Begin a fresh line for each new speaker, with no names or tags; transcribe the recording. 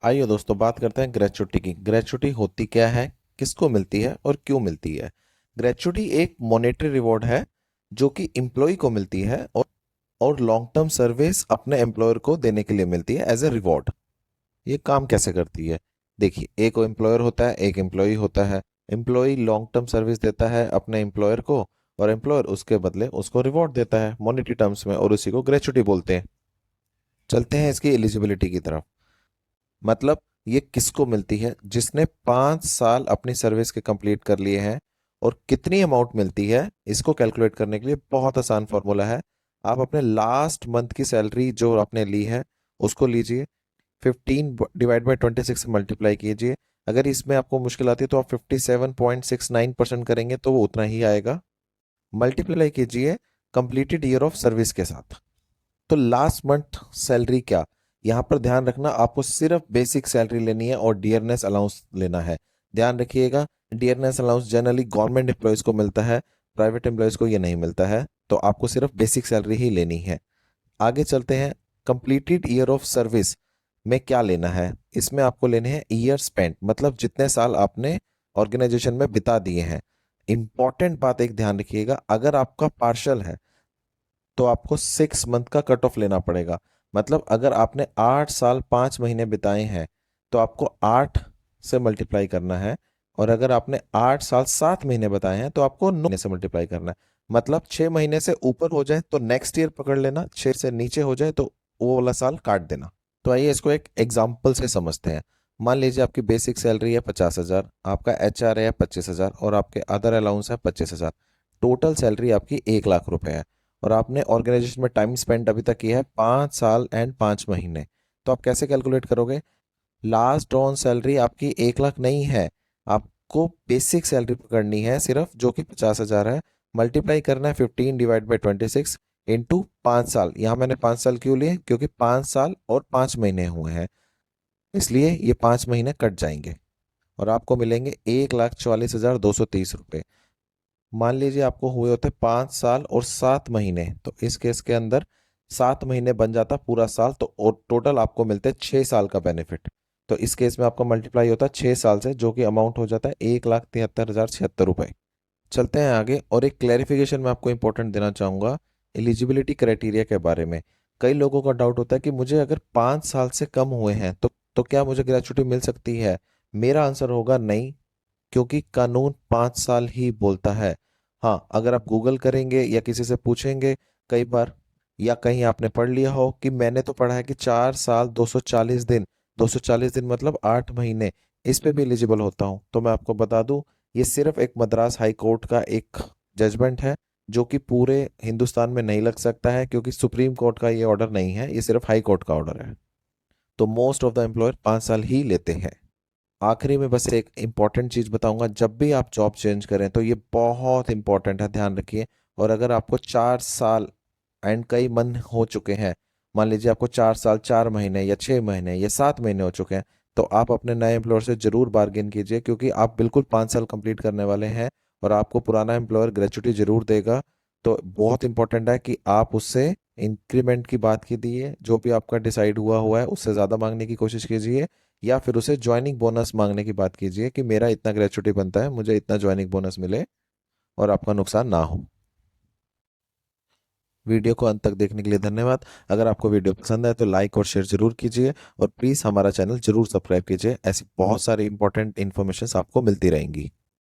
आइए दोस्तों बात करते हैं ग्रेचुटी की। ग्रेचुटी होती क्या है, किसको मिलती है और क्यों मिलती है। ग्रेचुटी एक मॉनेटरी रिवॉर्ड है जो कि एम्प्लॉय को मिलती है और लॉन्ग टर्म सर्विस अपने एम्प्लॉयर को देने के लिए मिलती है एज ए रिवॉर्ड। ये काम कैसे करती है, देखिए, एक एम्प्लॉयर होता है, एक एम्प्लॉय होता है। एम्प्लॉय लॉन्ग टर्म सर्विस देता है अपने एम्प्लॉयर को और एम्प्लॉयर उसके बदले उसको रिवॉर्ड देता है मॉनेटरी टर्म्स में, और उसी को ग्रेचुटी बोलते हैं। चलते हैं इसकी एलिजिबिलिटी की तरफ। मतलब ये किसको मिलती है, जिसने 5 साल अपनी सर्विस के कंप्लीट कर लिए हैं। और कितनी अमाउंट मिलती है, इसको कैलकुलेट करने के लिए बहुत आसान फॉर्मूला है। आप अपने लास्ट मंथ की सैलरी जो आपने ली है उसको लीजिए, 15 डिवाइड बाई 26 से मल्टीप्लाई कीजिए। अगर इसमें आपको मुश्किल आती है तो आप 57.69% करेंगे तो वो उतना ही आएगा। मल्टीप्लाई कीजिए कंप्लीटेड ईयर ऑफ सर्विस के साथ। तो लास्ट मंथ सैलरी क्या, यहाँ पर ध्यान रखना, आपको सिर्फ बेसिक सैलरी लेनी है और डियरनेस अलाउंस लेना है। ध्यान रखिएगा, dearness allowance generally government employees को मिलता है, प्राइवेट एम्प्लॉयज़ को ये नहीं मिलता है। तो आपको सिर्फ बेसिक सैलरी ही लेनी है। आगे चलते हैं, कंप्लीटेड ईयर ऑफ सर्विस में क्या लेना है। इसमें आपको लेने हैं ईयर स्पेंट, मतलब जितने साल आपने ऑर्गेनाइजेशन में बिता दिए हैं। इंपॉर्टेंट बात एक ध्यान रखिएगा, अगर आपका पार्शल है तो आपको 6 मंथ का कट ऑफ लेना पड़ेगा। मतलब अगर आपने 8 साल 5 महीने बिताए हैं तो आपको 8 से मल्टीप्लाई करना है। और अगर आपने 8 साल 7 महीने बताए हैं तो आपको 9 से मल्टीप्लाई करना है। मतलब 6 महीने से ऊपर हो जाए तो नेक्स्ट ईयर पकड़ लेना, 6 से नीचे हो जाए तो वो वाला साल काट देना। तो आइए इसको एक एग्जाम्पल से समझते हैं। मान लीजिए आपकी बेसिक सैलरी है 50,000, आपका HR है 25,000 और आपके अदर अलाउंस है 25,000। टोटल सैलरी आपकी 1 लाख रुपए है। और आपने ऑर्गेनाइजेशन में टाइम स्पेंड अभी तक किया है 5 साल एंड 5 महीने। तो आप कैसे कैलकुलेट करोगे, लास्ट ऑन सैलरी आपकी 1 लाख नहीं है, आपको बेसिक सैलरी पकड़नी है सिर्फ, जो कि 50,000 है। मल्टीप्लाई करना है 15 डिवाइड बाई 26 इंटू 5 साल। यहाँ मैंने 5 साल क्यों लिए, क्योंकि 5 साल और 5 महीने हुए हैं, इसलिए ये 5 महीने कट जाएंगे और आपको मिलेंगे 1,44,230 रुपये। मान लीजिए आपको हुए होते 5 साल और 7 महीने, तो इस केस के अंदर 7 महीने बन जाता पूरा साल, तो और टोटल आपको मिलते 6 साल का बेनिफिट। तो इस केस में आपका मल्टीप्लाई होता है 6 साल से, जो कि अमाउंट हो जाता है 1,73,076 रुपये। चलते हैं आगे, और एक क्लैरिफिकेशन मैं आपको इंपॉर्टेंट देना चाहूँगा एलिजिबिलिटी क्राइटेरिया के बारे में। कई लोगों का डाउट होता है कि मुझे अगर 5 साल से कम हुए हैं तो क्या मुझे ग्रेचुटी मिल सकती है। मेरा आंसर होगा नहीं, क्योंकि कानून 5 साल ही बोलता है। हाँ, अगर आप गूगल करेंगे या किसी से पूछेंगे कई बार, या कहीं आपने पढ़ लिया हो कि मैंने तो पढ़ा है कि 4 साल 240 दिन, 240 दिन मतलब 8 महीने, इस पे भी एलिजिबल होता हूँ। तो मैं आपको बता दूं, ये सिर्फ एक मद्रास हाई कोर्ट का एक जजमेंट है, जो कि पूरे हिंदुस्तान में नहीं लग सकता है, क्योंकि सुप्रीम कोर्ट का ये ऑर्डर नहीं है, ये सिर्फ हाई कोर्ट का ऑर्डर है। तो मोस्ट ऑफ द एम्प्लॉयर 5 साल ही लेते हैं। आखिरी में बस एक इम्पॉर्टेंट चीज़ बताऊंगा, जब भी आप जॉब चेंज करें तो ये बहुत इंपॉर्टेंट है, ध्यान रखिए। और अगर आपको 4 साल एंड कई मन हो चुके हैं, मान लीजिए आपको 4 साल 4 महीने या 6 महीने या 7 महीने हो चुके हैं, तो आप अपने नए एम्प्लॉयर से जरूर बार्गेन कीजिए, क्योंकि आप बिल्कुल 5 साल कंप्लीट करने वाले हैं और आपको पुराना एम्प्लॉयर ग्रेचुटी जरूर देगा। तो बहुत इंपॉर्टेंट है कि आप उससे इंक्रीमेंट की बात कीजिए, जो भी आपका डिसाइड हुआ है उससे ज़्यादा मांगने की कोशिश कीजिए, या फिर उसे ज्वाइनिंग बोनस मांगने की बात कीजिए कि मेरा इतना ग्रेचुटी बनता है, मुझे इतना ज्वाइनिंग बोनस मिले और आपका नुकसान ना हो। वीडियो को अंत तक देखने के लिए धन्यवाद। अगर आपको वीडियो पसंद आए तो लाइक और शेयर जरूर कीजिए, और प्लीज़ हमारा चैनल जरूर सब्सक्राइब कीजिए, ऐसी बहुत सारी इंपॉर्टेंट इन्फॉर्मेशन आपको मिलती रहेंगी।